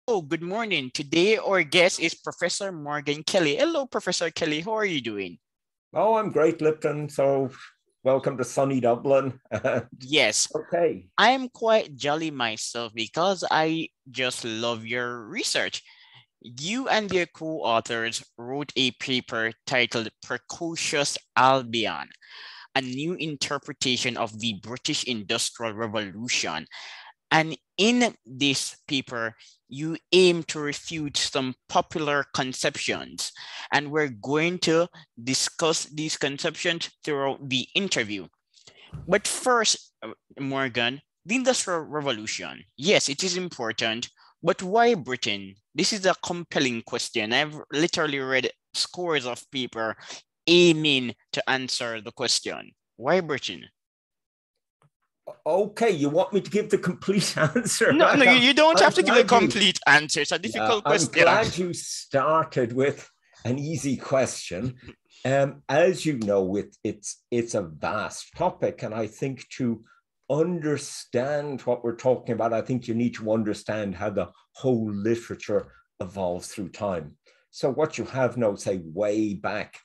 Oh, good morning. Today our guest is Professor Morgan Kelly. Hello, Professor Kelly. How are you doing? Oh, I'm great, Lipton. So, welcome to sunny Dublin. Yes, Okay. I'm quite jolly myself because I just love your research. You and your co-authors wrote a paper titled Precocious Albion, a new interpretation of the British Industrial Revolution. And in this paper, you aim to refute some popular conceptions. And we're going to discuss these conceptions throughout the interview. But first, Morgan, the Industrial Revolution. Yes, it is important, but why Britain? This is a compelling question. I've literally read scores of paper aiming to answer the question. Why Britain? Okay, you want me to give the complete answer, No, right? no, you don't I'm have to give a glad you, complete answer. It's a yeah, difficult I'm question. glad you started with an easy question. As you know, it's a vast topic, and I think to understand what we're talking about, I think you need to understand how the whole literature evolves through time. So what you have now, say, way back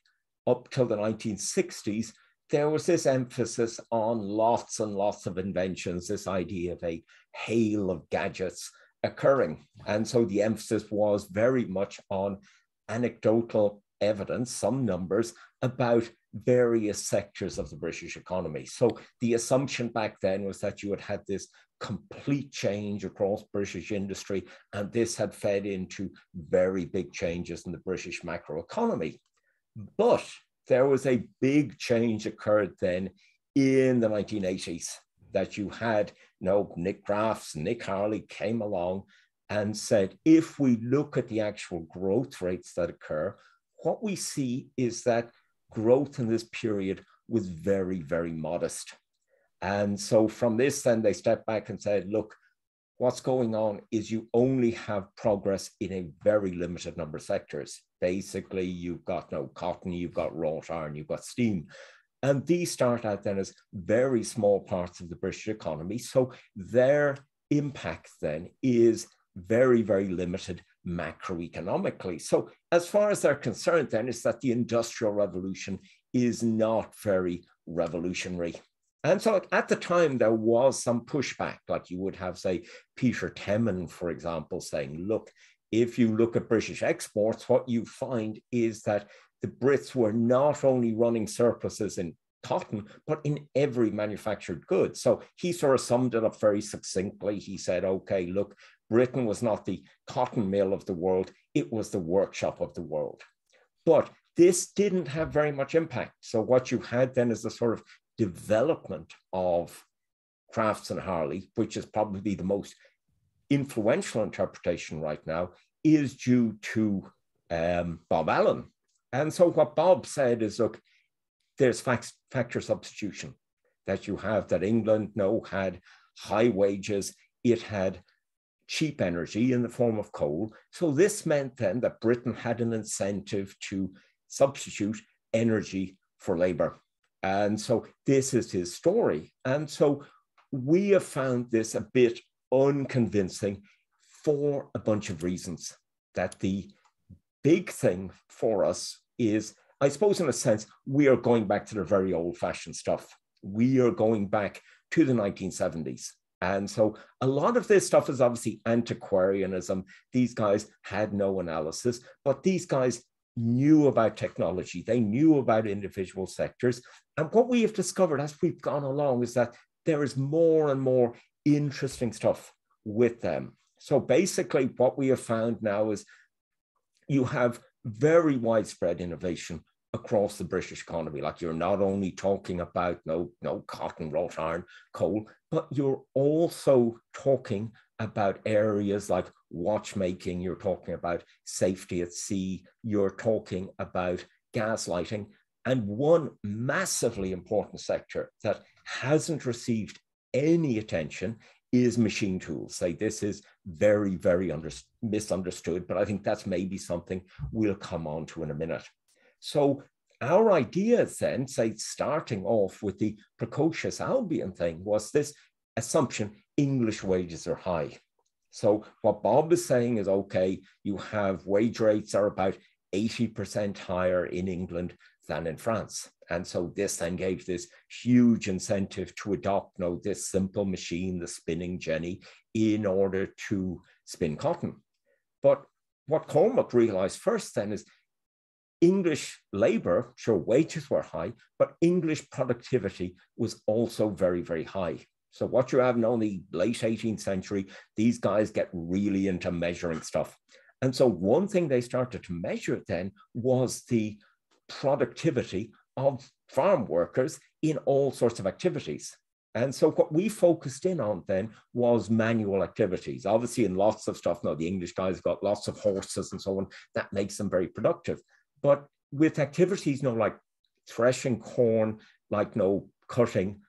up till the 1960s, there was this emphasis on lots and lots of inventions, this idea of a hail of gadgets occurring. And so the emphasis was very much on anecdotal evidence, some numbers about various sectors of the British economy. So the assumption back then was that you had had this complete change across British industry, and this had fed into very big changes in the British macroeconomy. But there was a big change occurred then in the 1980s that you had, Nick Graff's, Nick Harley came along and said, if we look at the actual growth rates that occur, what we see is that growth in this period was very, very modest. And so from this, then they stepped back and said, look, what's going on is you only have progress in a very limited number of sectors. Basically, you've got cotton, you've got wrought iron, you've got steam. And these start out then as very small parts of the British economy. So their impact then is very, very limited macroeconomically. So as far as they're concerned then is that the Industrial Revolution is not very revolutionary. And so at the time, there was some pushback, like you would have, say, Peter Temmin, for example, saying, look, if you look at British exports, what you find is that the Brits were not only running surpluses in cotton, but in every manufactured good. So he sort of summed it up very succinctly. He said, okay, look, Britain was not the cotton mill of the world, it was the workshop of the world. But this didn't have very much impact. So what you had then is the sort of development of Crafts and Harley, which is probably the most influential interpretation right now, is due to Bob Allen. And so what Bob said is, look, there's factor substitution, that you have that England had high wages, it had cheap energy in the form of coal. So this meant then that Britain had an incentive to substitute energy for labor. And so this is his story. And so we have found this a bit unconvincing for a bunch of reasons. That the big thing for us is, I suppose, in a sense, we are going back to the very old-fashioned stuff. We are going back to the 1970s. And so a lot of this stuff is obviously antiquarianism. These guys had no analysis, but these guys knew about technology. They knew about individual sectors. And what we have discovered as we've gone along is that there is more and more interesting stuff with them. So basically what we have found now is you have very widespread innovation across the British economy. Like, you're not only talking about no cotton, wrought iron, coal, but you're also talking about areas like watchmaking, you're talking about safety at sea, you're talking about gas lighting. And one massively important sector that hasn't received any attention is machine tools. Say, this is very, very misunderstood, but I think that's maybe something we'll come on to in a minute. So our idea then, say, starting off with the precocious Albion thing, was this assumption: English wages are high. So what Bob is saying is, okay, you have wage rates are about 80% higher in England than in France. And so this then gave this huge incentive to adopt this simple machine, the spinning jenny, in order to spin cotton. But what Cormac realized first then is English labor, sure, wages were high, but English productivity was also very, very high. So what you have now in the late 18th century, these guys get really into measuring stuff. And so one thing they started to measure then was the productivity of farm workers in all sorts of activities. And so what we focused in on then was manual activities. Obviously, in lots of stuff, now the English guys got lots of horses and so on, that makes them very productive. But with activities, like threshing corn, like cutting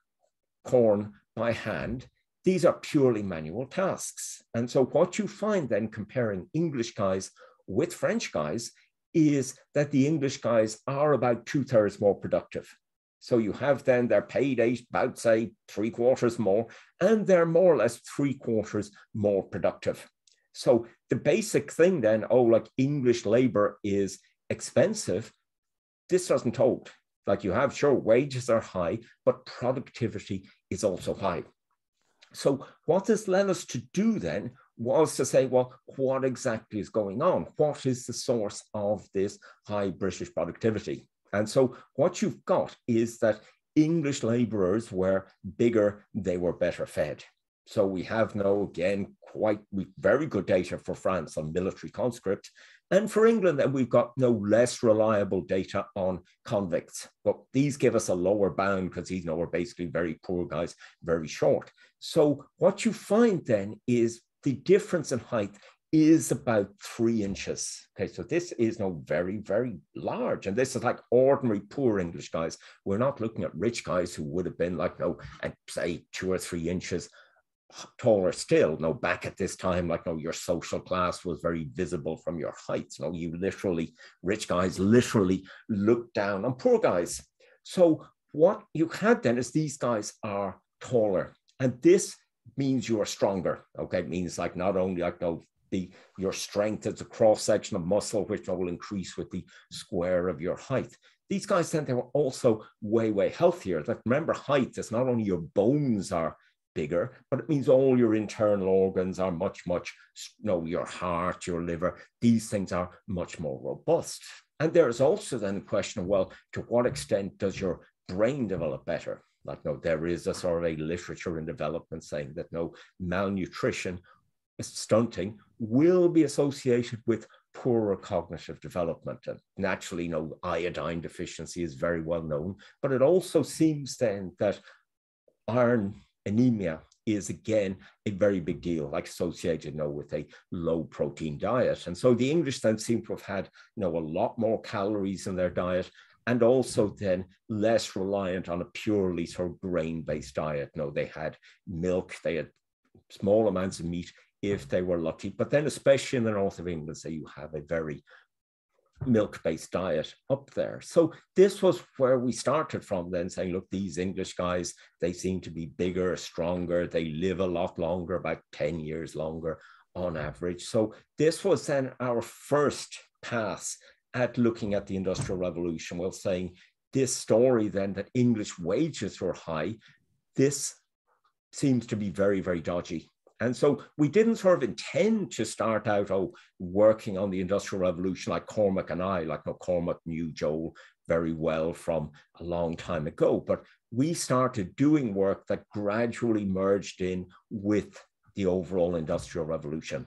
corn by hand, these are purely manual tasks. And so what you find then comparing English guys with French guys is that the English guys are about 2/3 more productive. So you have then they're paid about, say, 3/4 more, and they're more or less 3/4 more productive. So the basic thing then, like English labor is expensive, this doesn't hold. Like you have, sure, wages are high, but productivity is also high. So what this led us to do then was to say, well, what exactly is going on? What is the source of this high British productivity? And so what you've got is that English laborers were bigger, they were better fed. So we have now, again, very good data for France on military conscripts. And for England, then we've got no less reliable data on convicts. But these give us a lower bound because these are basically very poor guys, very short. So what you find then is the difference in height is about 3 inches. Okay, so this is very, very large. And this is like ordinary poor English guys. We're not looking at rich guys who would have been like, at say 2 or 3 inches taller still. Back at this time, your social class was very visible from your height. Rich guys literally looked down on poor guys. So what you had then is these guys are taller, and this means you are stronger. Okay, it means not only your strength as a cross section of muscle, which will increase with the square of your height. These guys then, they were also way, way healthier. Remember, height is not only your bones are bigger, but it means all your internal organs are much, your heart, your liver, these things are much more robust. And there's also then the question of, well, to what extent does your brain develop better? There is a sort of a literature in development saying that malnutrition, stunting, will be associated with poorer cognitive development. And naturally, iodine deficiency is very well known, but it also seems then that iron anemia is again a very big deal, associated with a low protein diet. And so the English then seem to have had a lot more calories in their diet, and also then less reliant on a purely sort of grain-based diet. They had milk, they had small amounts of meat if they were lucky, but then especially in the north of England, say you have a very milk-based diet up there. So this was where we started from then, saying, look, these English guys, they seem to be bigger, stronger, they live a lot longer, about 10 years longer on average. So this was then our first pass at looking at the Industrial Revolution. Well, saying this story then that English wages were high, this seems to be very, very dodgy. And so we didn't sort of intend to start out working on the Industrial Revolution like Cormac and I. Cormac knew Joel very well from a long time ago, but we started doing work that gradually merged in with the overall Industrial Revolution.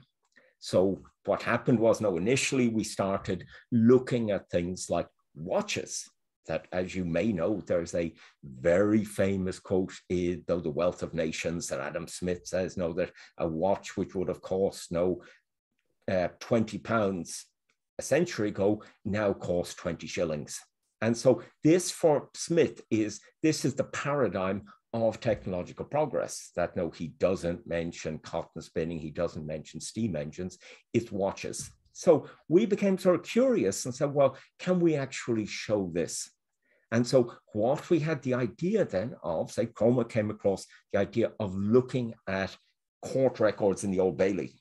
So what happened was, initially we started looking at things like watches. That, as you may know, there's a very famous quote in The Wealth of Nations that Adam Smith says, that a watch which would have cost £20 a century ago now costs 20 shillings. And so this for Smith is the paradigm of technological progress. That he doesn't mention cotton spinning, he doesn't mention steam engines, it's watches. So we became sort of curious and said, well, can we actually show this? And so what we had the idea then of, say, Cormac came across the idea of looking at court records in the Old Bailey.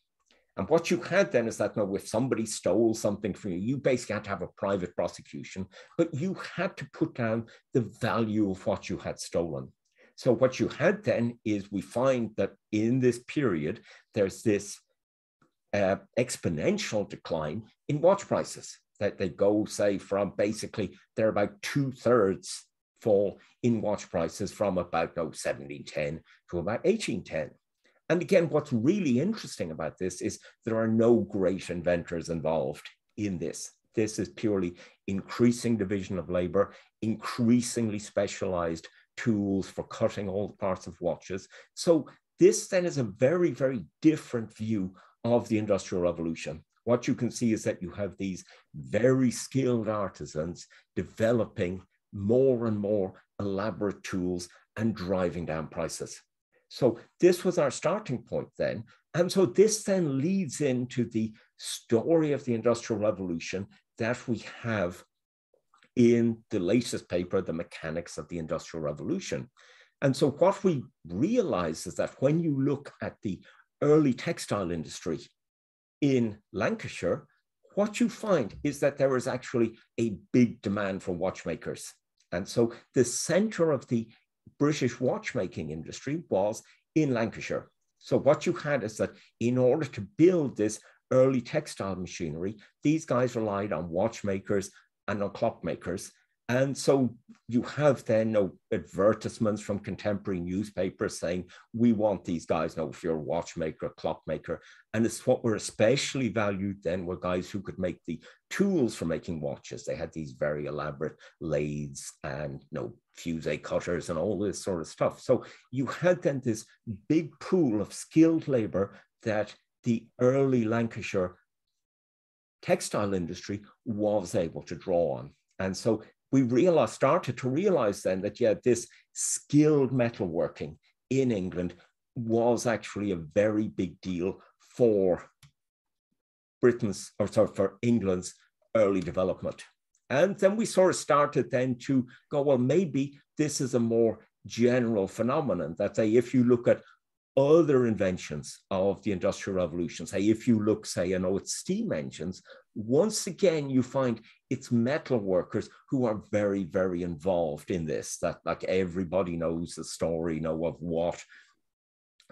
And what you had then is that, if somebody stole something from you, you basically had to have a private prosecution, but you had to put down the value of what you had stolen. So what you had then is, we find that in this period, there's this exponential decline in watch prices, that they go, say, from basically, they're about 2/3 fall in watch prices from about 1710 to about 1810. And again, what's really interesting about this is there are no great inventors involved in this. This is purely increasing division of labor, increasingly specialized tools for cutting all the parts of watches. So this then is a very, very different view of the Industrial Revolution. What you can see is that you have these very skilled artisans developing more and more elaborate tools and driving down prices. So this was our starting point then. And so this then leads into the story of the Industrial Revolution that we have in the latest paper, The Mechanics of the Industrial Revolution. And so what we realize is that when you look at the early textile industry in Lancashire, what you find is that there is actually a big demand for watchmakers. And so the center of the British watchmaking industry was in Lancashire. So what you had is that in order to build this early textile machinery, these guys relied on watchmakers and on clockmakers. And so you have then advertisements from contemporary newspapers saying, we want these guys, if you're a watchmaker, a clockmaker. And it's what were especially valued then were guys who could make the tools for making watches. They had these very elaborate lathes and fusee cutters and all this sort of stuff. So you had then this big pool of skilled labor that the early Lancashire textile industry was able to draw on. And so we started to realize then that, this skilled metalworking in England was actually a very big deal for for England's early development. And then we sort of started then to go, well, maybe this is a more general phenomenon that, say, if you look at other inventions of the Industrial Revolution, say, if you look, say, at steam engines, once again, you find it's metal workers who are very, very involved in this, that like everybody knows the story, of Watt,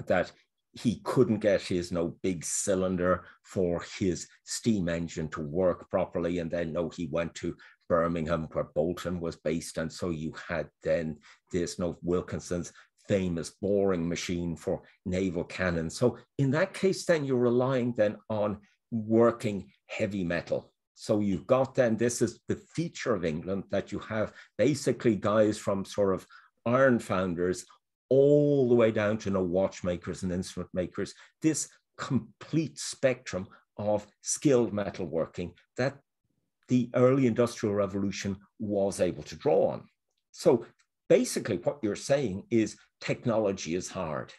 that he couldn't get his big cylinder for his steam engine to work properly. And then he went to Birmingham, where Bolton was based. And so you had then this Wilkinson's famous boring machine for naval cannons. So in that case, then you're relying then on working heavy metal. So you've got then, this is the feature of England, that you have basically guys from sort of iron founders all the way down to watchmakers and instrument makers, this complete spectrum of skilled metalworking that the early Industrial Revolution was able to draw on. So basically what you're saying is technology is hard,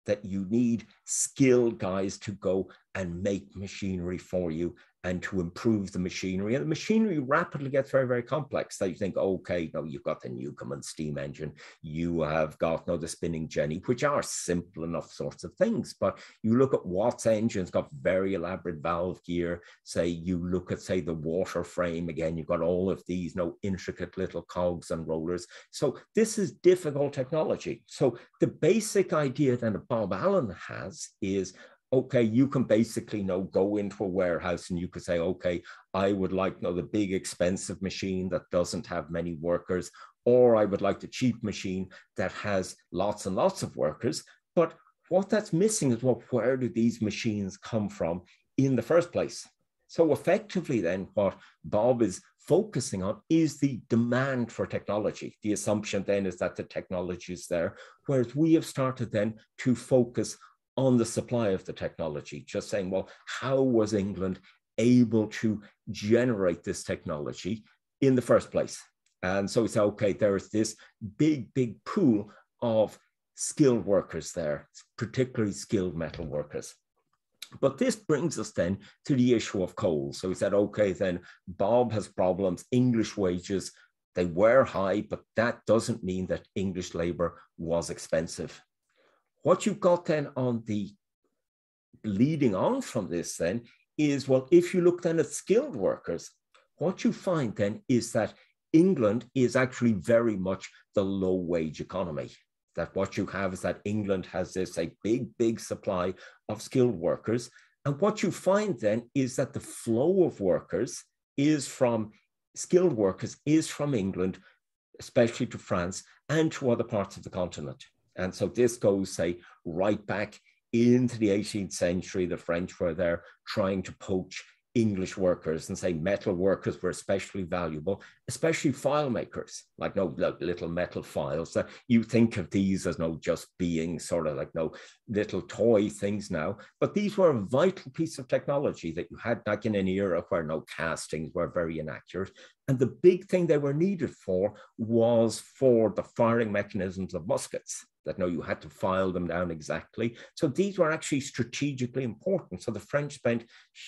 that you need skilled guys to go and make machinery for you and to improve the machinery. And the machinery rapidly gets very, very complex. So you think, okay, you've got the Newcomen steam engine, you have got the spinning jenny, which are simple enough sorts of things. But you look at Watt's engine, it's got very elaborate valve gear. Say you look at, say, the water frame, again, you've got all of these intricate little cogs and rollers. So this is difficult technology. So the basic idea then that Bob Allen has is, okay, you can basically go into a warehouse and you could say, okay, I would like the big expensive machine that doesn't have many workers, or I would like the cheap machine that has lots and lots of workers. But what that's missing is, well, where do these machines come from in the first place? So effectively then what Bob is focusing on is the demand for technology. The assumption then is that the technology is there, whereas we have started then to focus on the supply of the technology, just saying, well, how was England able to generate this technology in the first place? And so we say, okay, there's this big, big pool of skilled workers there, particularly skilled metal workers. But this brings us then to the issue of coal. So we said, okay, then Bob has problems. English wages, they were high, but that doesn't mean that English labor was expensive. What you've got then on the leading on from this then is, well, if you look then at skilled workers, what you find then is that England is actually very much the low wage economy. That what you have is that England has this a big supply of skilled workers. And what you find then is that the flow of workers is from skilled workers is from England, especially to France and to other parts of the continent. And so this goes, say, right back into the 18th century. The French were there trying to poach English workers and say metal workers were especially valuable, especially file makers, like little metal files. That you think of these as just being sort of like little toy things now, but these were a vital piece of technology that you had back in an era where castings were very inaccurate. And the big thing they were needed for was for the firing mechanisms of muskets. That you had to file them down exactly. So these were actually strategically important. So the French spent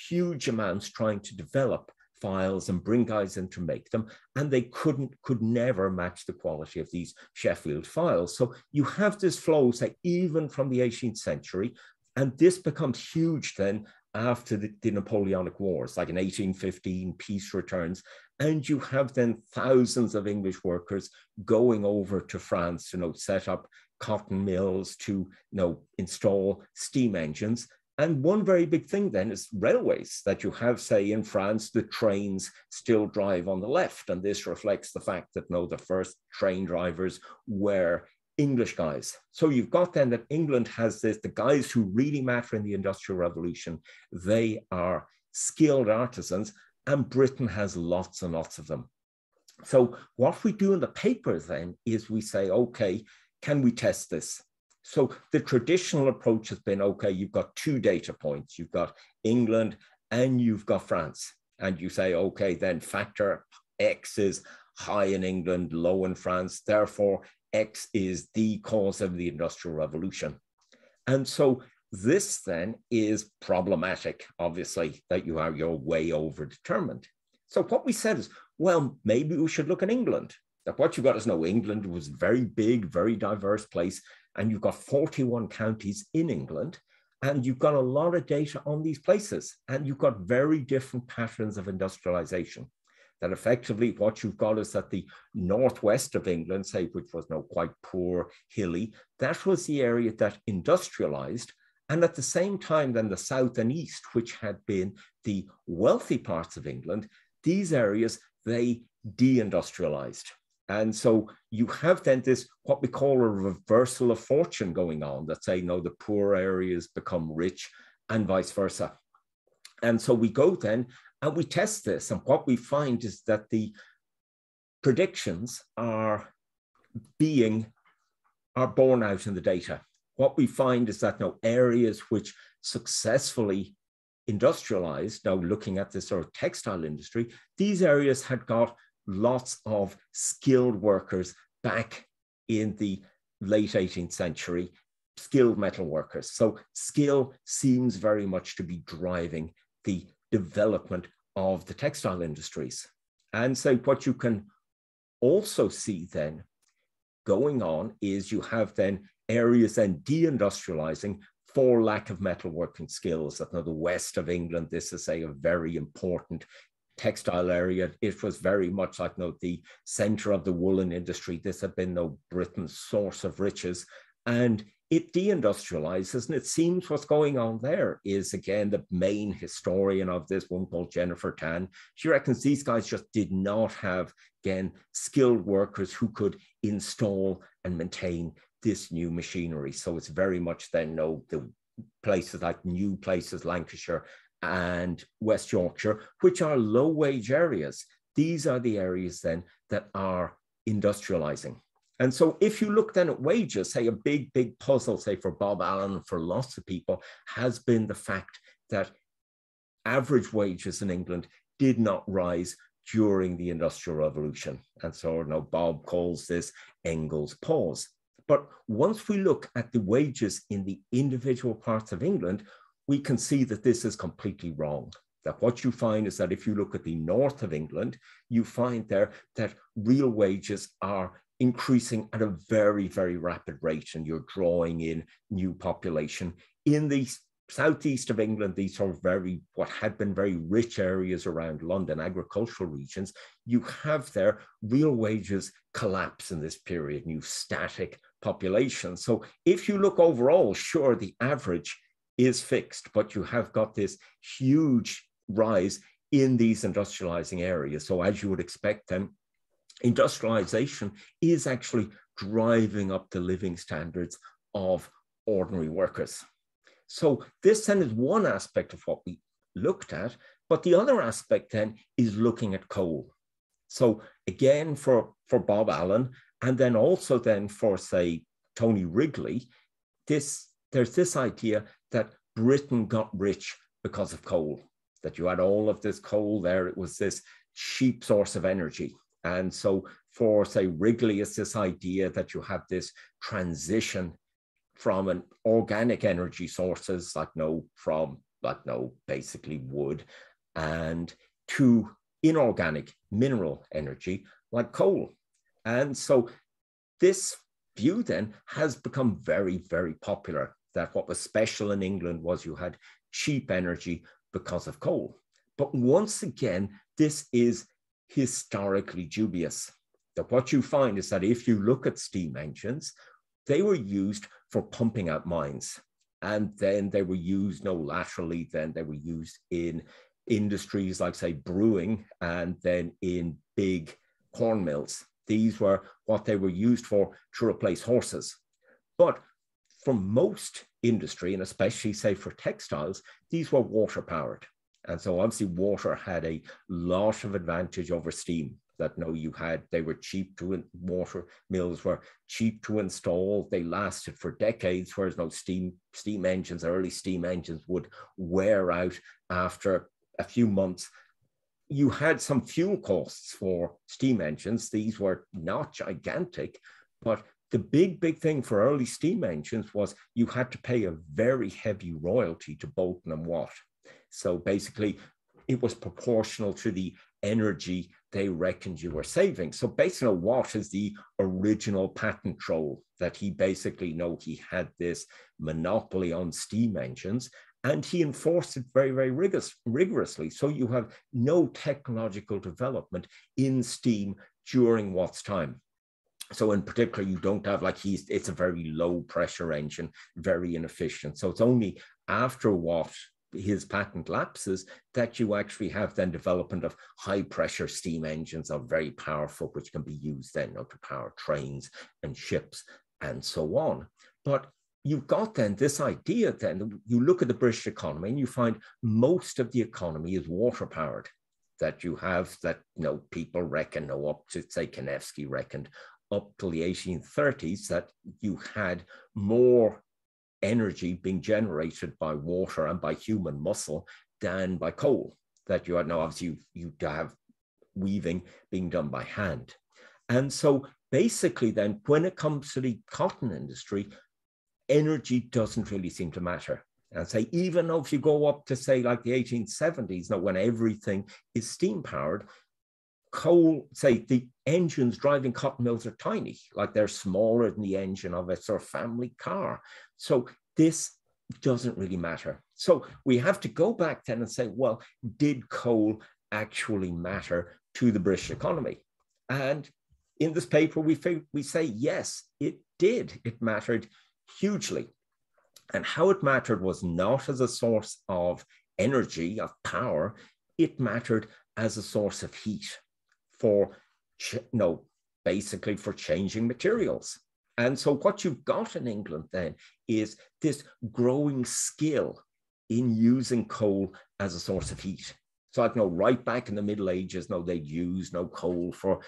huge amounts trying to develop files and bring guys in to make them, and they could never match the quality of these Sheffield files. So you have this flow, say, even from the 18th century, and this becomes huge then after the Napoleonic Wars, like in 1815, peace returns, and you have then thousands of English workers going over to France to set up cotton mills, to install steam engines. And one very big thing then is railways, that you have, say, in France, the trains still drive on the left. And this reflects the fact that the first train drivers were English guys. So you've got then that England has this, the guys who really matter in the Industrial Revolution, they are skilled artisans, and Britain has lots and lots of them. So what we do in the papers then is we say, okay, can we test this? So the traditional approach has been, okay, you've got two data points. You've got England and you've got France. And you say, okay, then factor X is high in England, low in France. Therefore, X is the cause of the Industrial Revolution. And so this then is problematic, obviously, that you're way over-determined. So what we said is, well, maybe we should look at England. That what you got is England was a very big, very diverse place, and you've got 41 counties in England, and you've got a lot of data on these places, and you've got very different patterns of industrialization. That effectively what you've got is that the northwest of England, say, which was quite poor, hilly, that was the area that industrialized, and at the same time then the south and east, which had been the wealthy parts of England, these areas, they deindustrialized. And so you have then this, what we call a reversal of fortune going on, that say, the poor areas become rich and vice versa. And so we go then and we test this. And what we find is that the predictions are borne out in the data. What we find is that areas which successfully industrialized, looking at this sort of textile industry, these areas had got lots of skilled workers back in the late 18th century, skilled metal workers. So skill seems very much to be driving the development of the textile industries. And so what you can also see then going on is you have then areas then deindustrializing for lack of metalworking skills. That the west of England, this is a very important textile area. It was very much like the center of the woolen industry. This had been Britain's source of riches, and it deindustrializes. And it seems what's going on there is, again, the main historian of this, one called Jennifer Tan, she reckons these guys just did not have, again, skilled workers who could install and maintain this new machinery. So it's very much then the places like new places, Lancashire and West Yorkshire, which are low wage areas. These are the areas then that are industrializing. And so if you look then at wages, say a big puzzle, say for Bob Allen, for lots of people, has been the fact that average wages in England did not rise during the Industrial Revolution. And so Bob calls this Engels' pause. But once we look at the wages in the individual parts of England, we can see that this is completely wrong. That what you find is that if you look at the north of England, you find there that real wages are increasing at a very, very rapid rate, and you're drawing in new population. In the southeast of England, these are what had been very rich areas around London, agricultural regions, you have their real wages collapse in this period, new static population. So if you look overall, sure, the average is fixed, but you have got this huge rise in these industrializing areas. So as you would expect, then industrialization is actually driving up the living standards of ordinary workers. So this then is one aspect of what we looked at, but the other aspect then is looking at coal. So again, for Bob Allen, and then also then for, say, Tony Wrigley, there's this idea that Britain got rich because of coal, that you had all of this coal there. It was this cheap source of energy. And so for, say, Wrigley, it's this idea that you have this transition from an organic energy sources basically wood, and to inorganic mineral energy like coal. And so this view then has become very, very popular, that what was special in England was you had cheap energy because of coal. But once again, this is historically dubious. That what you find is that if you look at steam engines, they were used for pumping out mines. And then they were used laterally, then they were used in industries like, say, brewing, and then in big corn mills. These were what they were used for, to replace horses. But for most industry, and especially, say, for textiles, these were water powered. And so obviously water had a lot of advantage over steam. That they were cheap to, water mills were cheap to install. They lasted for decades, whereas steam engines, early steam engines would wear out after a few months. You had some fuel costs for steam engines. These were not gigantic, but the big thing for early steam engines was you had to pay a very heavy royalty to Bolton and Watt. So basically, it was proportional to the energy they reckoned you were saving. So basically, Watt is the original patent troll, that he basically he had this monopoly on steam engines, and he enforced it very, very rigorously. So you have no technological development in steam during Watt's time. So in particular, you don't have it's a very low pressure engine, very inefficient. So it's only after Watt, his patent lapses, that you actually have then development of high pressure steam engines, are very powerful, which can be used then to power trains and ships and so on. But you've got then this idea, then you look at the British economy and you find most of the economy is water powered. That you have that, people reckon, up to, say, Kanevsky reckoned up till the 1830s, that you had more energy being generated by water and by human muscle than by coal. That you had obviously you have weaving being done by hand. And so basically then, when it comes to the cotton industry, energy doesn't really seem to matter. And say, even though if you go up to, say, like the 1870s, when everything is steam powered, coal, say, the engines driving cotton mills are tiny, they're smaller than the engine of a sort of family car. So this doesn't really matter. So we have to go back then and say, well, did coal actually matter to the British economy? And in this paper, we say, yes, it did. It mattered hugely. And how it mattered was not as a source of energy, of power. It mattered as a source of heat basically for changing materials. And so what you've got in England then is this growing skill in using coal as a source of heat. So right back in the Middle Ages, they'd use coal for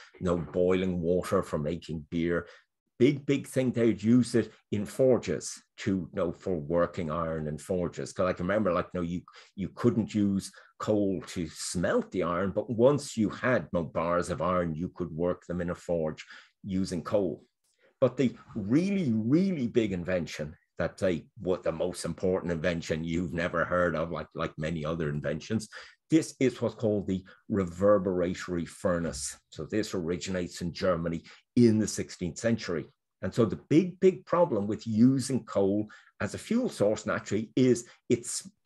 boiling water, for making beer. Big thing, they'd use it in forges for working iron in forges. Because I can remember, you couldn't use coal to smelt the iron, but once you had bars of iron, you could work them in a forge using coal. But the really, really big invention, what the most important invention you've never heard of, like many other inventions, this is what's called the Reverberatory Furnace. So this originates in Germany in the 16th century. And so the big problem with using coal as a fuel source naturally is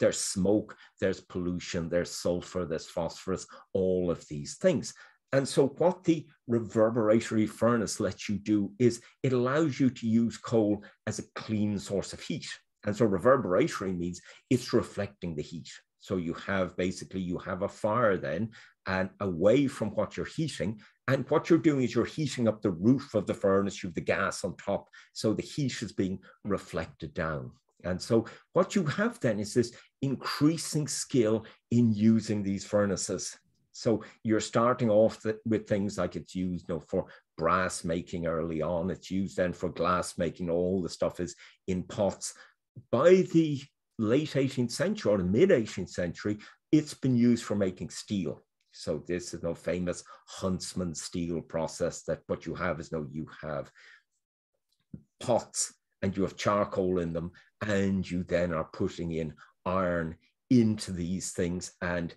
there's smoke, there's pollution, there's sulfur, there's phosphorus, all of these things. And so what the reverberatory furnace lets you do is it allows you to use coal as a clean source of heat. And so reverberatory means it's reflecting the heat. So you have a fire then, and away from what you're heating. And what you're doing is you're heating up the roof of the furnace, you have the gas on top. So the heat is being reflected down. And so what you have then is this increasing skill in using these furnaces. So you're starting off with things like it's used for brass making early on. It's used then for glass making. All the stuff is in pots. By the late 18th century or the mid 18th century, it's been used for making steel. So this is no famous Huntsman steel process that what you have is you have pots and you have charcoal in them, and you then are putting in iron into these things, and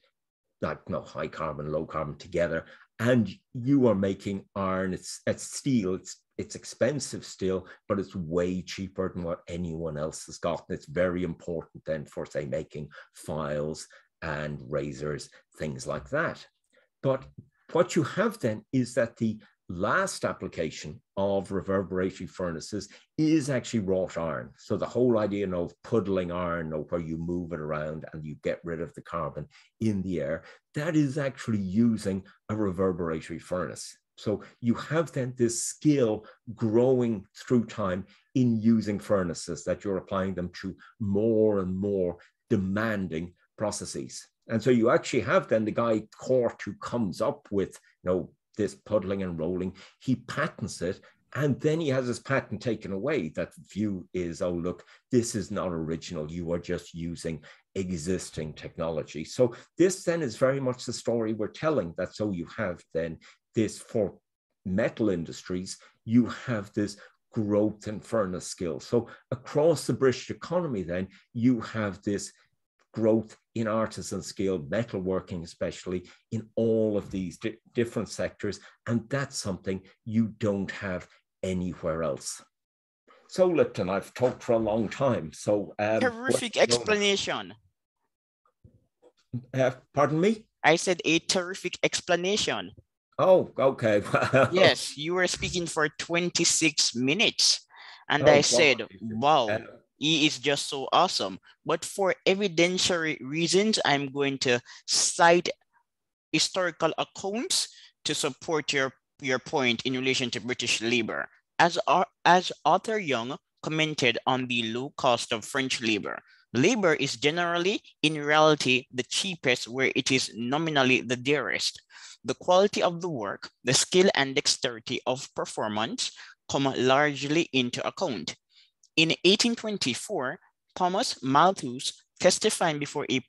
high carbon, low carbon together, and you are making iron. It's steel. It's expensive still, but it's way cheaper than what anyone else has got. And it's very important then for, say, making files and razors, things like that. But what you have then is that the last application of reverberatory furnaces is actually wrought iron. So the whole idea of puddling iron, where you move it around and you get rid of the carbon in the air, that is actually using a reverberatory furnace. So you have then this skill growing through time in using furnaces, that you're applying them to more and more demanding processes. And so you actually have then the guy Cort who comes up with this puddling and rolling. He patents it, and then he has his patent taken away. That view is, oh, look, this is not original. You are just using existing technology. So this then is very much the story we're telling. That so you have then this for metal industries, you have this growth in furnace skills. So across the British economy, then you have this growth in artisan skill, metalworking, especially in all of these different sectors. And that's something you don't have anywhere else. So Lipton, I've talked for a long time. So terrific explanation. Pardon me? I said a terrific explanation. Oh, okay. Yes, you were speaking for 26 minutes. And I said, wow, he is just so awesome. But for evidentiary reasons, I'm going to cite historical accounts to support your point in relation to British labor. As Arthur Young commented on the low cost of French labor, labor is generally, in reality, the cheapest where it is nominally the dearest. The quality of the work, the skill and dexterity of performance come largely into account. In 1824, Thomas Malthus, testifying before a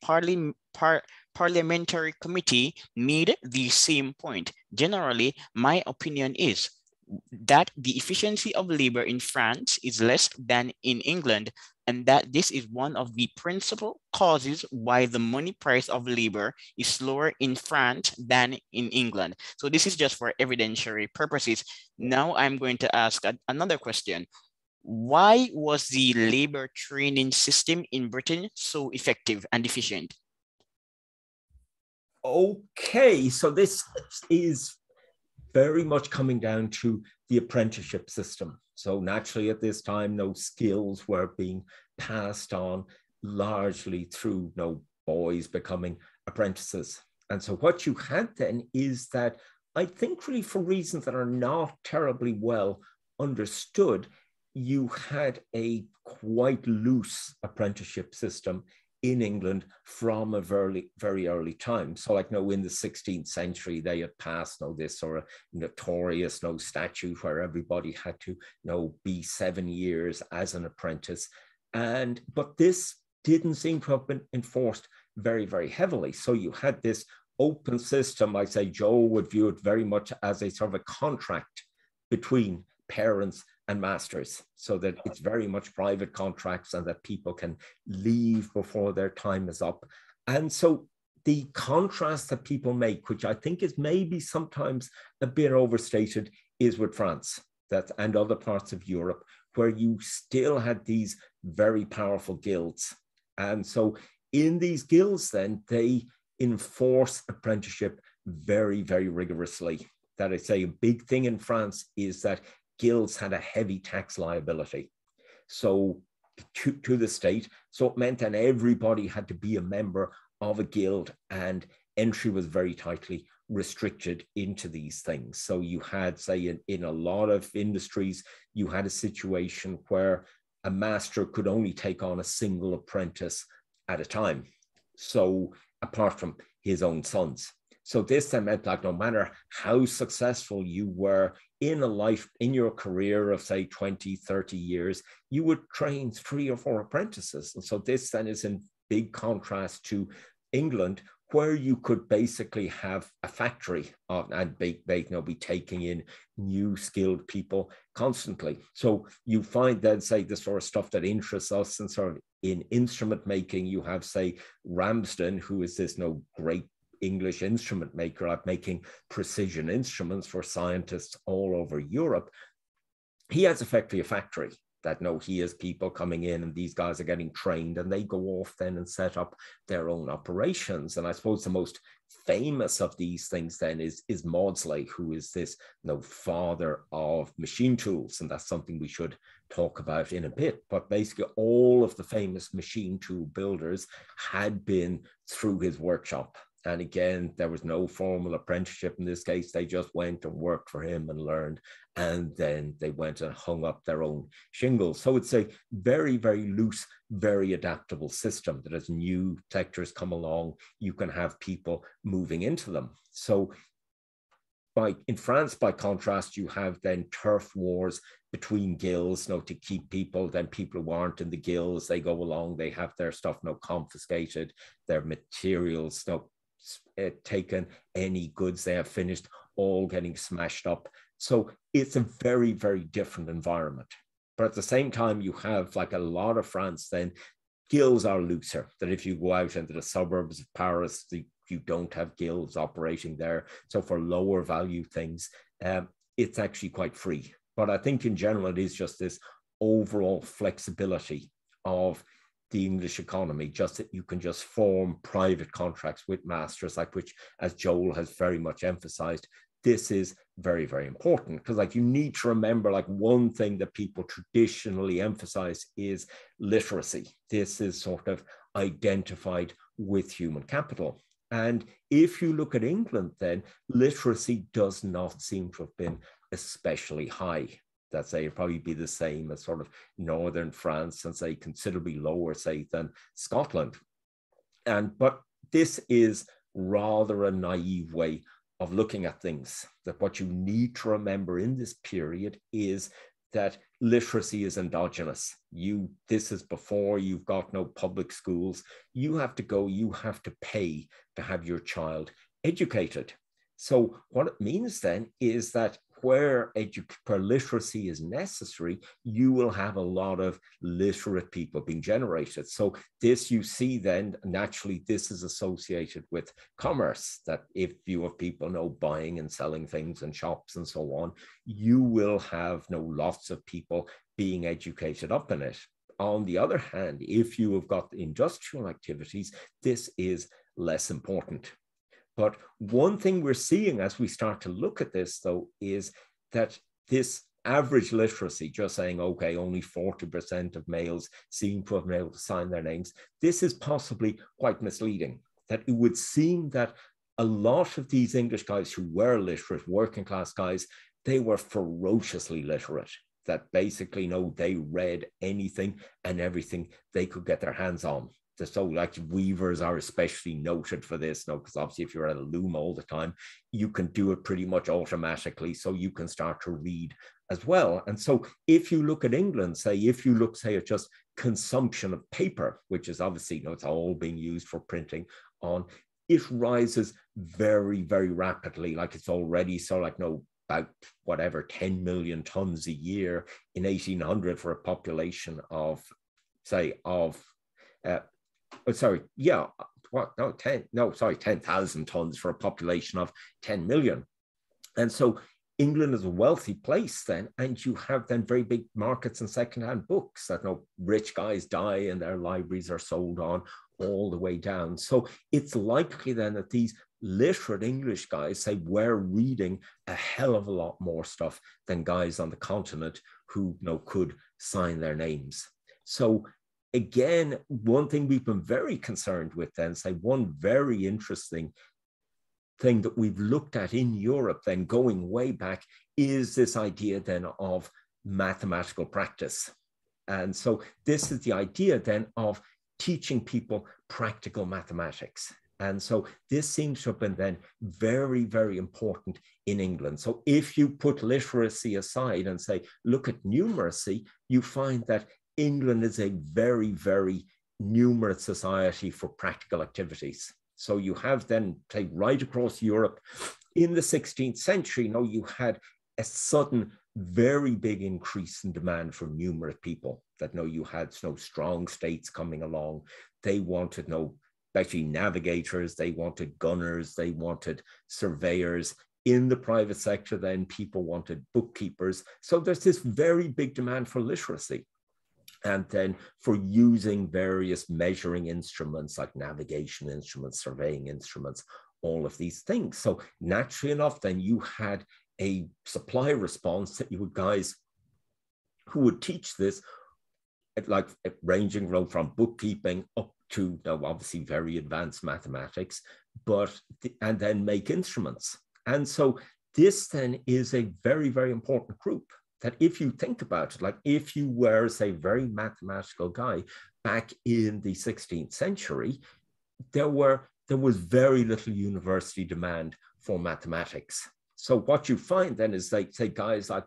parliamentary committee, made the same point. Generally, my opinion is that the efficiency of labor in France is less than in England, and that this is one of the principal causes why the money price of labor is lower in France than in England. So this is just for evidentiary purposes. Now I'm going to ask another question. Why was the labor training system in Britain so effective and efficient? Okay, so this is very much coming down to the apprenticeship system. So naturally at this time, no skills were being passed on largely through boys becoming apprentices. And so what you had then is that, I think really for reasons that are not terribly well understood, you had a quite loose apprenticeship system in England from a very, very early time. So in the 16th century, they had passed this sort of notorious statute where everybody had to be 7 years as an apprentice. But this didn't seem to have been enforced very, very heavily. So you had this open system. I say Joe would view it very much as a sort of a contract between parents and masters, so that it's very much private contracts and that people can leave before their time is up. And so the contrast that people make, which I think is maybe sometimes a bit overstated, is with France and other parts of Europe, where you still had these very powerful guilds. And so in these guilds, then they enforce apprenticeship very, very rigorously. That I say a big thing in France is that guilds had a heavy tax liability. So to the state. So it meant that everybody had to be a member of a guild, and entry was very tightly restricted into these things. So you had, say, in a lot of industries, you had a situation where a master could only take on a single apprentice at a time. So apart from his own sons. So this then meant like no matter how successful you were in a life, in your career of say 20, 30 years, you would train 3 or 4 apprentices. And so this then is in big contrast to England, where you could basically have a factory and be taking in new skilled people constantly. So you find that, say, the sort of stuff that interests us and sort of in instrument making, you have, say, Ramsden, who is this great English instrument maker, like making precision instruments for scientists all over Europe. He has effectively a factory that he has people coming in, and these guys are getting trained, and they go off then and set up their own operations. And I suppose the most famous of these things then is Maudsley, who is this father of machine tools, and that's something we should talk about in a bit. But basically all of the famous machine tool builders had been through his workshop. And again, there was no formal apprenticeship in this case. They just went and worked for him and learned, and then they went and hung up their own shingles. So it's a very, very loose, very adaptable system that as new sectors come along, you can have people moving into them. So in France, by contrast, you have then turf wars between guilds, to keep people. Then people who aren't in the guilds, they go along, they have their stuff confiscated, their materials taken, any goods they have finished, all getting smashed up. So it's a very, very different environment. But at the same time, you have, like a lot of France, then guilds are looser, that if you go out into the suburbs of Paris, you don't have guilds operating there. So for lower value things, it's actually quite free. But I think in general, it is just this overall flexibility of the English economy, just that you can just form private contracts with masters, like, which, as Joel has very much emphasized, this is very, very important, because you need to remember, one thing that people traditionally emphasize is literacy. This is sort of identified with human capital. And if you look at England, then literacy does not seem to have been especially high. That, say, it'd probably be the same as sort of northern France, and say considerably lower, say, than Scotland. But this is rather a naive way of looking at things. That what you need to remember in this period is that literacy is endogenous. This is before you've got no public schools. You have to pay to have your child educated. So what it means then is that where literacy is necessary, you will have a lot of literate people being generated. So this, you see then, naturally, this is associated with commerce, that if you have people buying and selling things in shops and so on, you will have lots of people being educated up in it. On the other hand, if you have got industrial activities, this is less important. But one thing we're seeing as we start to look at this, though, is that this average literacy, just saying, okay, only 40% of males seem to have been able to sign their names, this is possibly quite misleading. That it would seem that a lot of these English guys who were literate, working class guys, they were ferociously literate. That basically, they read anything and everything they could get their hands on. So weavers are especially noted for this, because obviously if you're at a loom all the time, you can do it pretty much automatically. So you can start to read as well. And so if you look at England, say at just consumption of paper, which is obviously, it's all being used for printing on, it rises very, very rapidly. It's already about 10 million tons a year in 1800 for a population of, say, 10,000 tons for a population of 10 million. And so England is a wealthy place then, and you have then very big markets and secondhand books that rich guys die and their libraries are sold on all the way down. So it's likely then that these literate English guys say we're reading a hell of a lot more stuff than guys on the continent who could sign their names. So again, one thing we've been very concerned with then, say one very interesting thing that we've looked at in Europe then going way back is this idea then of mathematical practice. And so this is the idea then of teaching people practical mathematics. And so this seems to have been then very, very important in England. So if you put literacy aside and say, look at numeracy, you find that England is a very, very numerate society for practical activities. So you have then, say, right across Europe in the 16th century, you had a sudden, very big increase in demand for numerate people. That you had strong states coming along. They wanted especially navigators, they wanted gunners, they wanted surveyors. In the private sector, then people wanted bookkeepers. So there's this very big demand for literacy. And then for using various measuring instruments like navigation instruments, surveying instruments, all of these things. So naturally enough, then you had a supply response that you would guys who would teach this, like ranging from bookkeeping up to obviously very advanced mathematics, and then make instruments. And so this then is a very, very important group. That if you think about it, like if you were, say, a very mathematical guy back in the 16th century, there was very little university demand for mathematics. So what you find then is like, say, guys like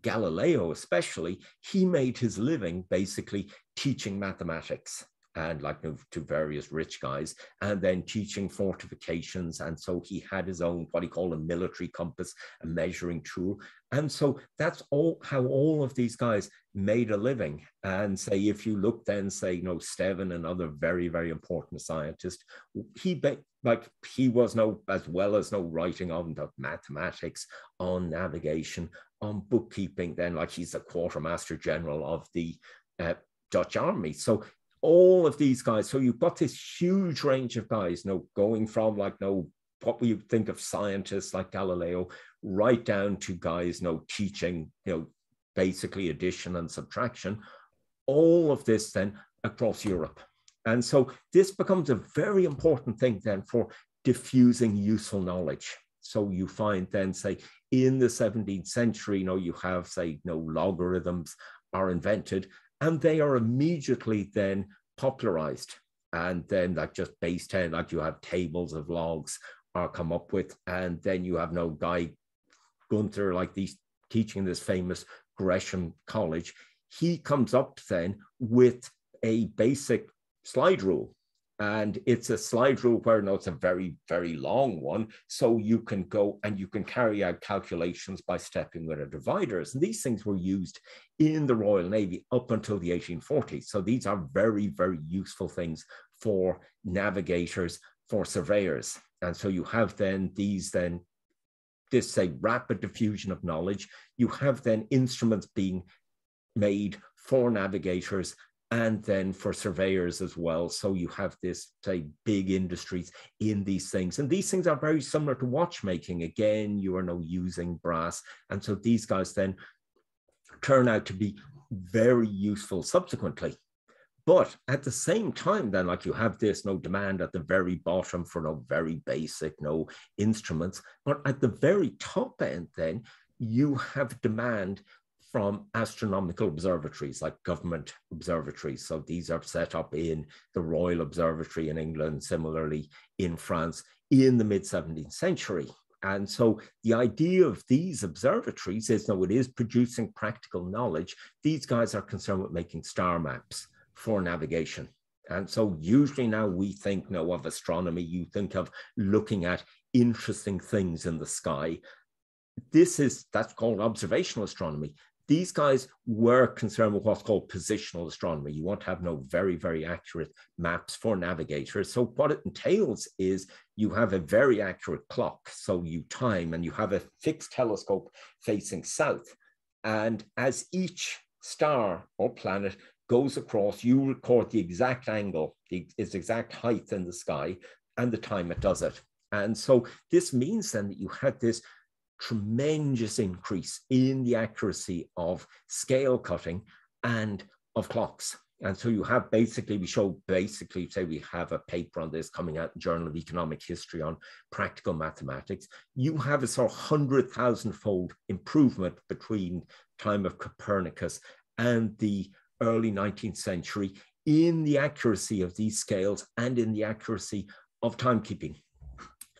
Galileo especially, he made his living basically teaching mathematics and to various rich guys, and then teaching fortifications. And so he had his own, what he called a military compass, a measuring tool. And so that's how all of these guys made a living. And say, if you look then, say, Stevin, another very, very important scientist, he was as well as writing on the mathematics, on navigation, on bookkeeping, then he's the quartermaster general of the Dutch army. So all of these guys, so you've got this huge range of guys, going from what we think of scientists like Galileo, right down to guys, teaching, basically addition and subtraction, all of this then across Europe. And so this becomes a very important thing then for diffusing useful knowledge. So you find then, say, in the 17th century, you have, say, logarithms are invented, and they are immediately then popularized. And then just base 10, you have tables of logs are come up with. And then you have guy Gunther, these teaching this famous Gresham College. He comes up then with a basic slide rule. And it's a slide rule where it's a very, very long one. So you can go and you can carry out calculations by stepping with a dividers. And these things were used in the Royal Navy up until the 1840s. So these are very, very useful things for navigators, for surveyors. And so you have then this say rapid diffusion of knowledge. You have then instruments being made for navigators and then for surveyors as well. So you have this, say, big industries in these things. And these things are very similar to watchmaking. Again, you are now using brass. And so these guys then turn out to be very useful subsequently. But at the same time, then, you have this demand at the very bottom for very basic instruments. But at the very top end, then, you have demand from astronomical observatories, like government observatories. So these are set up in the Royal Observatory in England, similarly in France, in the mid-17th century. And so the idea of these observatories is, it is producing practical knowledge. These guys are concerned with making star maps for navigation. And so usually now we think of astronomy, you think of looking at interesting things in the sky. That's called observational astronomy. these guys were concerned with what's called positional astronomy. You want to have no very, very accurate maps for navigators. So what it entails is you have a very accurate clock. So you time, and you have a fixed telescope facing south. And as each star or planet goes across, you record the exact angle, its exact height in the sky, and the time it does it. And so this means then that you had this tremendous increase in the accuracy of scale cutting and of clocks. And so you have basically, say we have a paper on this coming out in Journal of Economic History on practical mathematics. You have a sort of 100,000-fold improvement between time of Copernicus and the early 19th century in the accuracy of these scales and in the accuracy of timekeeping.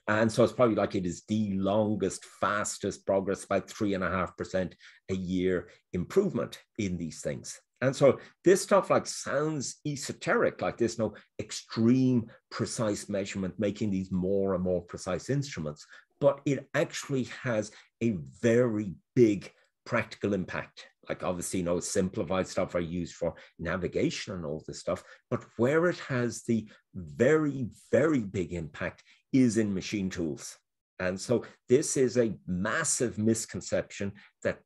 And so it's probably like it is the longest, fastest progress, about 3.5% a year improvement in these things. And so this stuff like sounds esoteric, like there's no extreme precise measurement making these more and more precise instruments, but it actually has a very big practical impact. Like obviously, simplified stuff are used for navigation and all this stuff, but where it has the very, very big impact is in machine tools. And so this is a massive misconception that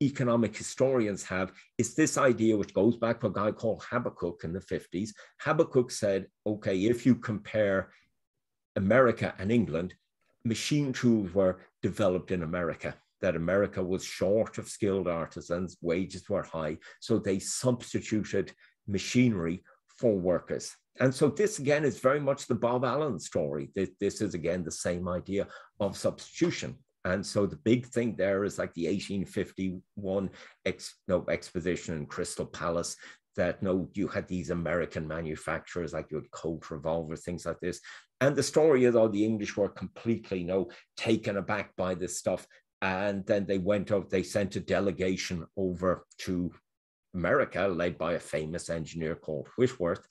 economic historians have, is this idea, which goes back to a guy called Habakkuk in the 50s. Habakkuk said, okay, if you compare America and England, machine tools were developed in America, that America was short of skilled artisans, wages were high, so they substituted machinery for workers. And so this, again, is very much the Bob Allen story. This is, again, the same idea of substitution. And so the big thing there is like the 1851 exposition in Crystal Palace, that you had these American manufacturers, like you had Colt revolvers, things like this. And the story is, the English were completely, taken aback by this stuff. And then they sent a delegation over to America, led by a famous engineer called Whitworth.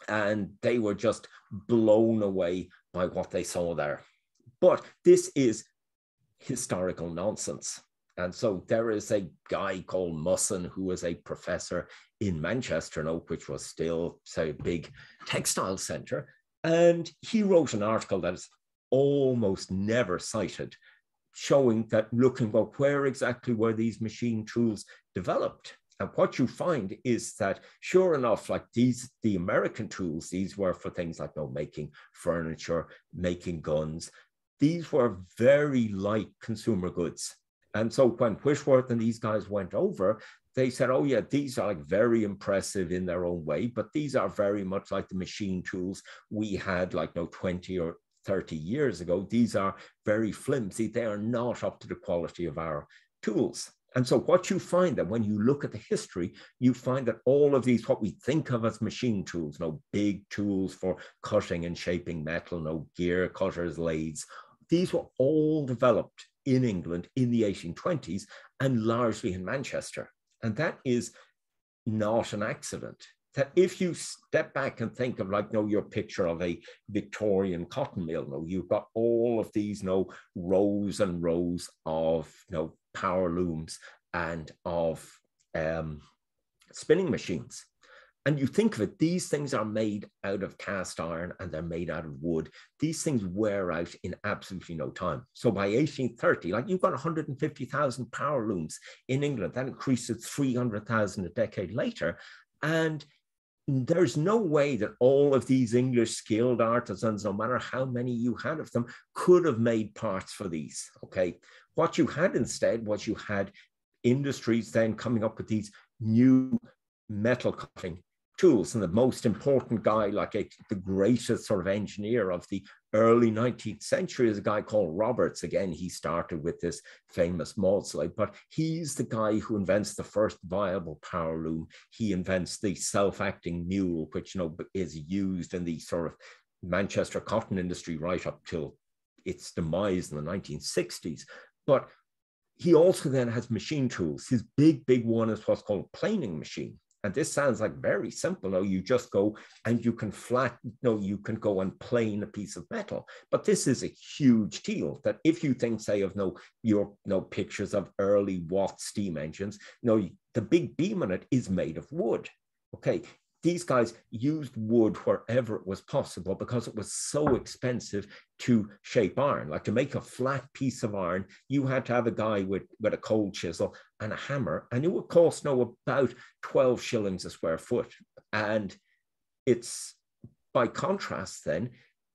And they were just blown away by what they saw there. But this is historical nonsense. And so there is a guy called Musson, who was a professor in Manchester, which was still a big textile center. And he wrote an article that is almost never cited, showing that, looking at where exactly were these machine tools developed. And what you find is that, sure enough, like the American tools, these were for things like making furniture, making guns. These were very light consumer goods. And so when Whitworth and these guys went over, they said, oh yeah, these are like very impressive in their own way, but these are very much like the machine tools we had 20 or 30 years ago. These are very flimsy. They are not up to the quality of our tools. And so what you find, that when you look at the history, you find that all of these, what we think of as machine tools, big tools for cutting and shaping metal, gear cutters, lathes, these were all developed in England in the 1820s and largely in Manchester. And that is not an accident. That if you step back and think of your picture of a Victorian cotton mill, you've got all of these rows and rows of power looms and of spinning machines. And you think of it, these things are made out of cast iron and they're made out of wood. These things wear out in absolutely no time. So by 1830, you've got 150,000 power looms in England. That increases 300,000 a decade later. And there's no way that all of these English skilled artisans, no matter how many you had of them, could have made parts for these, okay? What you had instead was you had industries then coming up with these new metal cutting tools. And the most important guy, the greatest sort of engineer of the early 19th century, is a guy called Roberts. Again, he started with this famous Maudslay, but he's the guy who invents the first viable power loom. He invents the self-acting mule, which is used in the sort of Manchester cotton industry right up till its demise in the 1960s. But he also then has machine tools. His big one is what's called a planing machine. And this sounds like very simple. No, you just go and you can you can go and plane a piece of metal. But this is a huge deal that if you think, say, of your pictures of early Watt steam engines, the big beam on it is made of wood. Okay. These guys used wood wherever it was possible because it was so expensive to shape iron. Like to make a flat piece of iron, you had to have a guy with a cold chisel and a hammer, and it would cost about 12 shillings a square foot. And it's by contrast, then,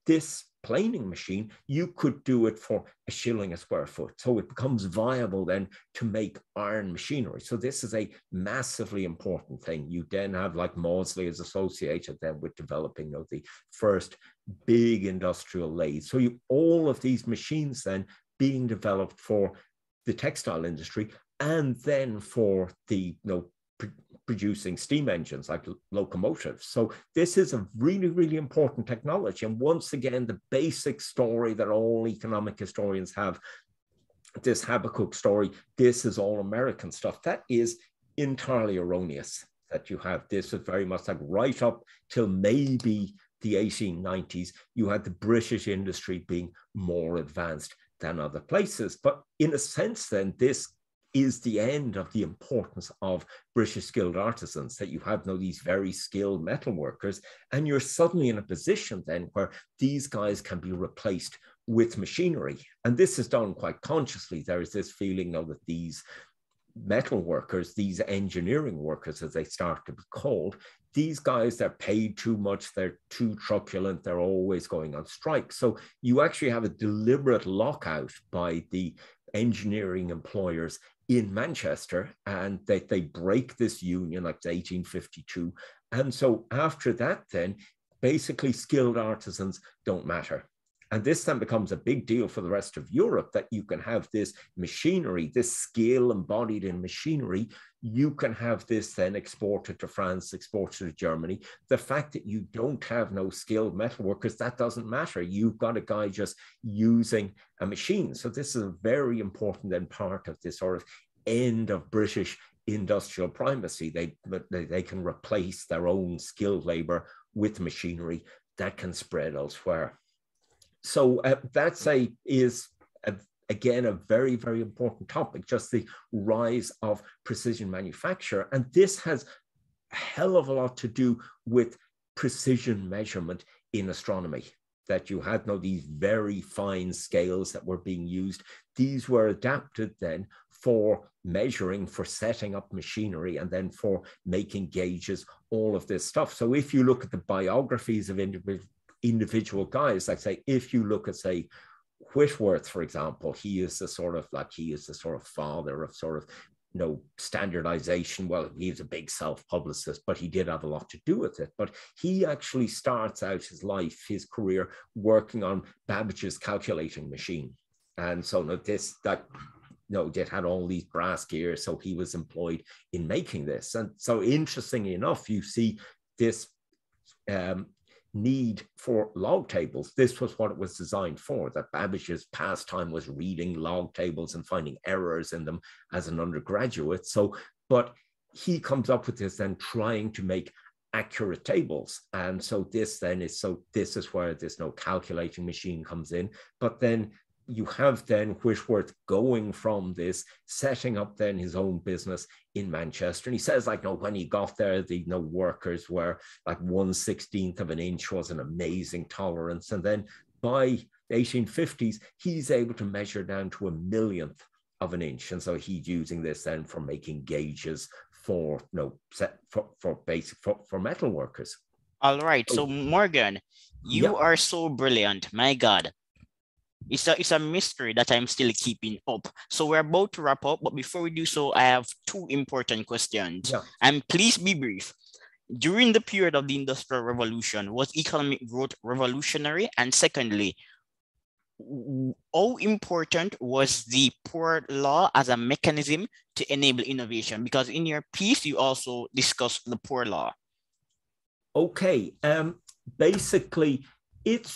this planing machine, you could do it for a shilling a square foot. So it becomes viable then to make iron machinery. So this is a massively important thing. You then have like Maudslay is associated then with developing the first big industrial lathes. So all of these machines then being developed for the textile industry and then for the producing steam engines like locomotives. So this is a really, really important technology. And once again, the basic story that all economic historians have, this Habakkuk story, this is all American stuff. That is entirely erroneous. That you have this is very much like right up till maybe the 1890s, you had the British industry being more advanced than other places. But in a sense, then, this is the end of the importance of British skilled artisans, that you have these very skilled metal workers, and you're suddenly in a position then where these guys can be replaced with machinery. And this is done quite consciously. There is this feeling that these metal workers, these engineering workers, as they start to be called, these guys, they're paid too much, they're too truculent, they're always going on strike. So you actually have a deliberate lockout by the engineering employers in Manchester, and they break this union like 1852. And so after that, then basically skilled artisans don't matter. And this then becomes a big deal for the rest of Europe, that you can have this machinery, this skill embodied in machinery. You can have this then exported to France, exported to Germany. The fact that you don't have no skilled metal workers, that doesn't matter. You've got a guy just using a machine. So this is a very important then part of this sort of end of British industrial primacy. They can replace their own skilled labor with machinery that can spread elsewhere. So that's again a very, very important topic, just the rise of precision manufacture. And this has a hell of a lot to do with precision measurement in astronomy, that you had these very fine scales that were being used. These were adapted then for measuring, for setting up machinery, and then for making gauges, all of this stuff. So if you look at the biographies of individual guys, like say, if you look at, say, Whitworth, for example, he is the sort of father of sort of standardization. Well, he's a big self-publicist, but he did have a lot to do with it. But he actually starts out his career working on Babbage's calculating machine. And so it had all these brass gears, so he was employed in making this. And so interestingly enough, you see this need for log tables. This was what it was designed for, that Babbage's pastime was reading log tables and finding errors in them as an undergraduate. So, but he comes up with this then trying to make accurate tables. And so this is where this calculating machine comes in. But then you have then Whitworth going from this, setting up then his own business in Manchester. And he says, when he got there, the workers were like 1/16 of an inch was an amazing tolerance. And then by the 1850s, he's able to measure down to 1/millionth of an inch. And so he's using this then for making gauges for metal workers. All right. So Morgan, you are so brilliant. My God. It's a mystery that I'm still keeping up. So we're about to wrap up, but before we do so, I have two important questions. Yeah. And please be brief. During the period of the Industrial Revolution, was economic growth revolutionary? And secondly, how important was the poor law as a mechanism to enable innovation? Because in your piece, you also discussed the poor law. Okay. Basically, it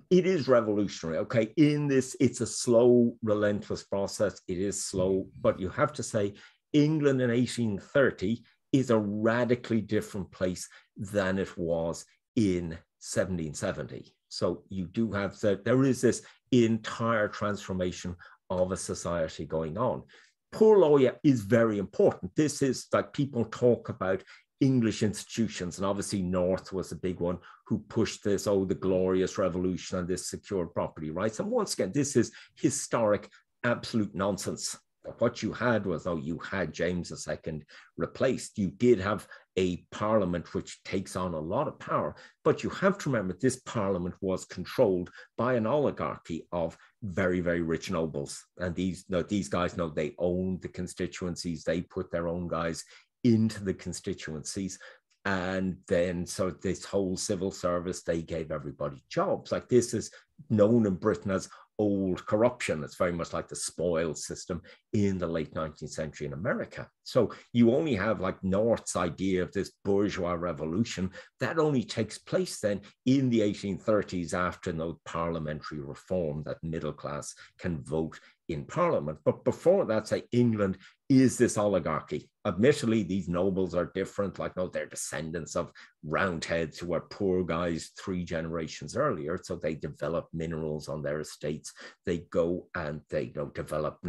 is revolutionary. Okay. In this, it's a slow, relentless process. It is slow, but you have to say England in 1830 is a radically different place than it was in 1770. So you do have that, there is this entire transformation of a society going on. Poor law is very important. This is like people talk about English institutions, and obviously North was a big one who pushed this, oh, the glorious revolution and this secured property rights. And once again, this is historic, absolute nonsense. What you had was, oh, you had James II replaced. You did have a parliament which takes on a lot of power, but you have to remember this parliament was controlled by an oligarchy of very, very rich nobles. And these guys know they owned the constituencies. They put their own guys into the constituencies. And then, so this whole civil service, they gave everybody jobs. Like this is known in Britain as old corruption. It's very much like the spoils system in the late 19th century in America. So you only have like North's idea of this bourgeois revolution that only takes place then in the 1830s after no parliamentary reform that middle class can vote in parliament. But before that, say England is this oligarchy. Admittedly, these nobles are different, like no, they're descendants of Roundheads who were poor guys 3 generations earlier. So they develop minerals on their estates. They go and they develop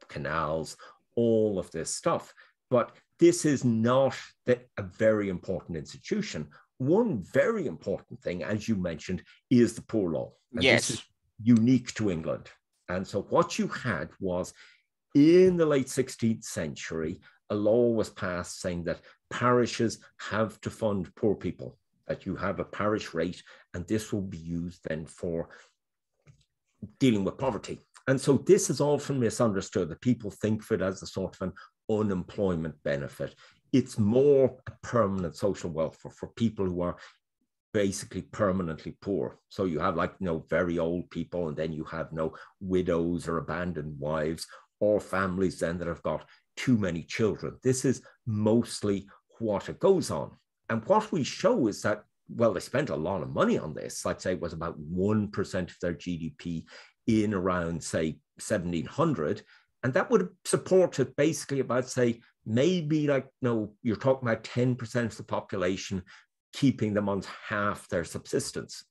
canals, all of this stuff. But this is not a very important institution. One very important thing, as you mentioned, is the poor law. And yes. This is unique to England. And so what you had was in the late 16th century, a law was passed saying that parishes have to fund poor people, that you have a parish rate, and this will be used then for dealing with poverty. And so this is often misunderstood, that people think of it as a sort of an unemployment benefit. It's more a permanent social welfare for people who are basically permanently poor. So you have very old people, and then you have widows or abandoned wives, or families then that have got too many children. This is mostly what it goes on. And what we show is that, well, they spent a lot of money on this. I'd say it was about 1% of their GDP in around, say, 1700. And that would have supported basically about, say, maybe you're talking about 10% of the population, keeping them on half their subsistence.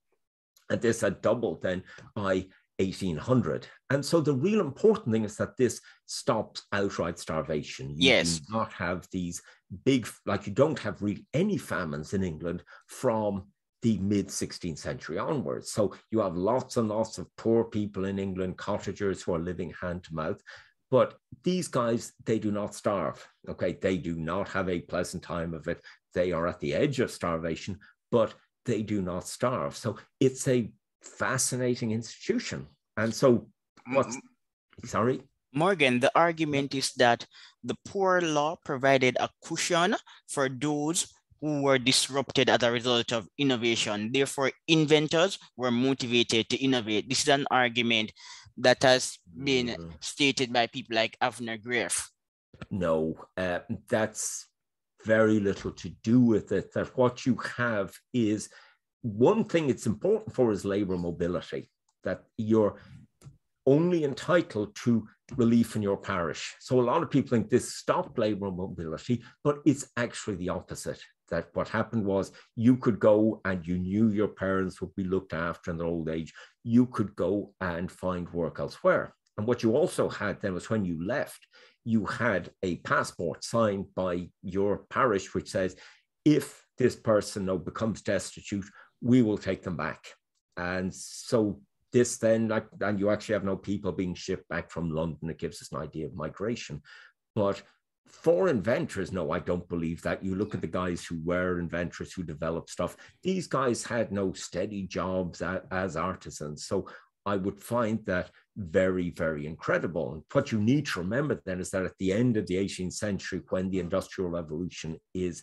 And this had doubled then by 1800. And so the real important thing is that this stops outright starvation. You do not have these big, you don't have really any famines in England from the mid 16th century onwards. So you have lots and lots of poor people in England, cottagers who are living hand to mouth. But these guys, they do not starve. Okay, they do not have a pleasant time of it. They are at the edge of starvation, but they do not starve. So it's a fascinating institution. And so Morgan, the argument is that the poor law provided a cushion for those who were disrupted as a result of innovation. Therefore, inventors were motivated to innovate. This is an argument that has been stated by people like Avner Graff. No, that's very little to do with it. That what you have is one thing it's important for is labor mobility, that you're only entitled to relief in your parish. So a lot of people think this stopped labor mobility, but it's actually the opposite. That what happened was you could go and you knew your parents would be looked after in their old age. You could go and find work elsewhere. And what you also had then was when you left, you had a passport signed by your parish, which says, if this person becomes destitute, we will take them back. And so this then, and you actually have people being shipped back from London. It gives us an idea of migration. But for inventors, no, I don't believe that. You look at the guys who were inventors, who developed stuff. These guys had no steady jobs as artisans. So I would find that very, very incredible. And what you need to remember then is that at the end of the 18th century, when the Industrial Revolution is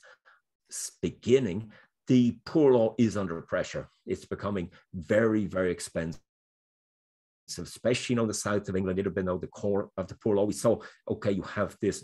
beginning, the poor law is under pressure. It's becoming very, very expensive, especially the south of England. It had been the core of the poor law. We saw, okay, you have this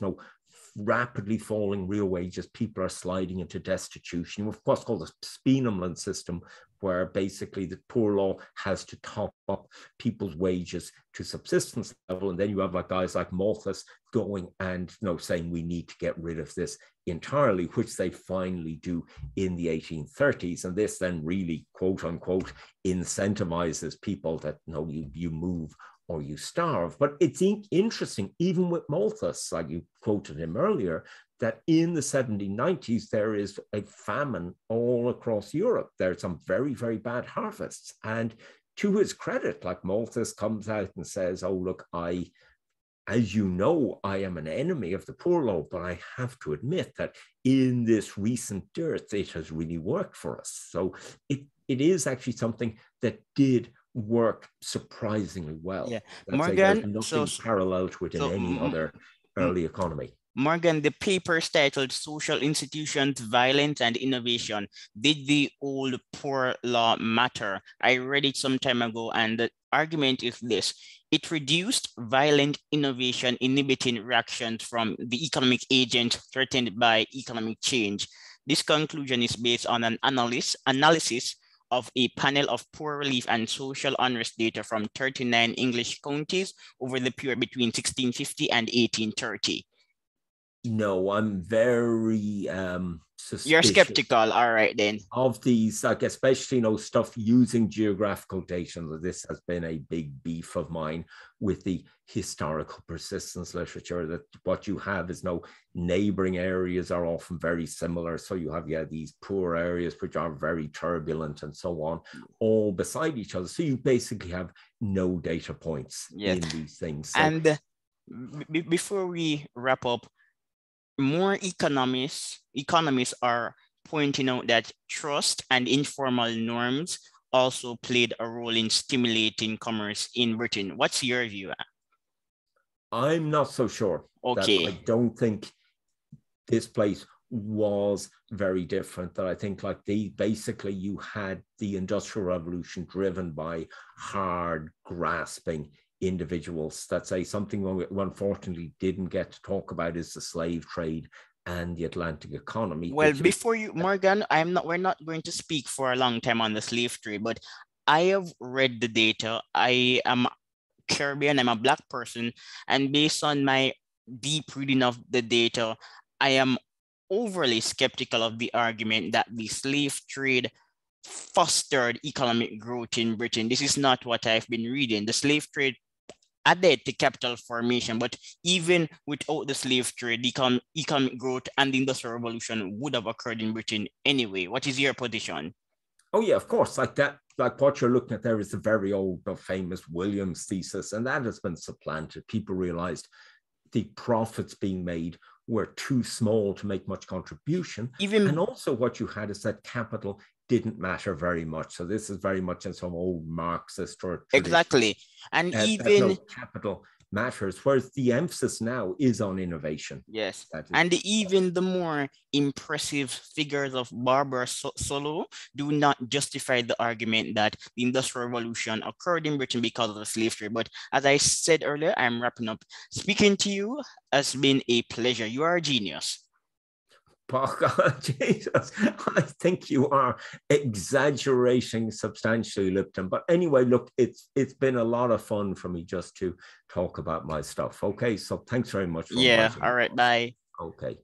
rapidly falling real wages. People are sliding into destitution. You have what's called the Speenhamland system, where basically the poor law has to top up people's wages to subsistence level. And then you have guys like Malthus going and saying we need to get rid of this entirely, which they finally do in the 1830s. And this then really, quote unquote, incentivizes people that, you move or you starve. But it's interesting, even with Malthus, like you quoted him earlier, that in the 1790s, there is a famine all across Europe. There are some very, very bad harvests. And to his credit, like Malthus comes out and says, oh, look, as you know, I am an enemy of the poor law, but I have to admit that in this recent dearth, it has really worked for us. So it is actually something that did work surprisingly well. Yeah, There's Morgan. nothing parallel to it in any other early economy. Morgan, the paper is titled Social Institutions, Violence and Innovation. Did the old poor law matter? I read it some time ago, and the argument is this. It reduced violent innovation, inhibiting reactions from the economic agents threatened by economic change. This conclusion is based on an analysis of a panel of poor relief and social unrest data from 39 English counties over the period between 1650 and 1830. No, I'm very suspicious. You're skeptical, all right then. Of these, like especially stuff using geographical data. This has been a big beef of mine with the historical persistence literature. That what you have is neighboring areas are often very similar. So you have these poor areas which are very turbulent and so on, all beside each other. So you basically have no data points in these things. So, and before we wrap up, more economists are pointing out that trust and informal norms also played a role in stimulating commerce in Britain. What's your view? I'm not so sure. Okay. I don't think this place was very different. That I think basically you had the Industrial Revolution driven by hard grasping individuals. That say something we unfortunately didn't get to talk about is the slave trade and the Atlantic economy. Well, before you, Morgan, we're not going to speak for a long time on the slave trade, but I have read the data. I am Caribbean, I'm a Black person, and based on my deep reading of the data, I am overly skeptical of the argument that the slave trade fostered economic growth in Britain. This is not what I've been reading. The slave trade added to capital formation, but even without the slave trade, the economic growth and the Industrial Revolution would have occurred in Britain anyway. What is your position? Oh yeah, of course. Like what you're looking at there is the very old, famous Williams thesis, and that has been supplanted. People realized the profits being made were too small to make much contribution. And also what you had is that capital didn't matter very much. So this is very much in some old Marxist or tradition. Exactly. And even capital matters, whereas the emphasis now is on innovation. Yes. And even the more impressive figures of Barbara Solow do not justify the argument that the Industrial Revolution occurred in Britain because of the slave trade. But as I said earlier, I'm wrapping up. Speaking to you has been a pleasure. You are a genius. Jesus, I think you are exaggerating substantially, Lipton. But anyway, look, it's been a lot of fun for me just to talk about my stuff. Okay, so thanks very much for inviting me. All right, bye. Okay.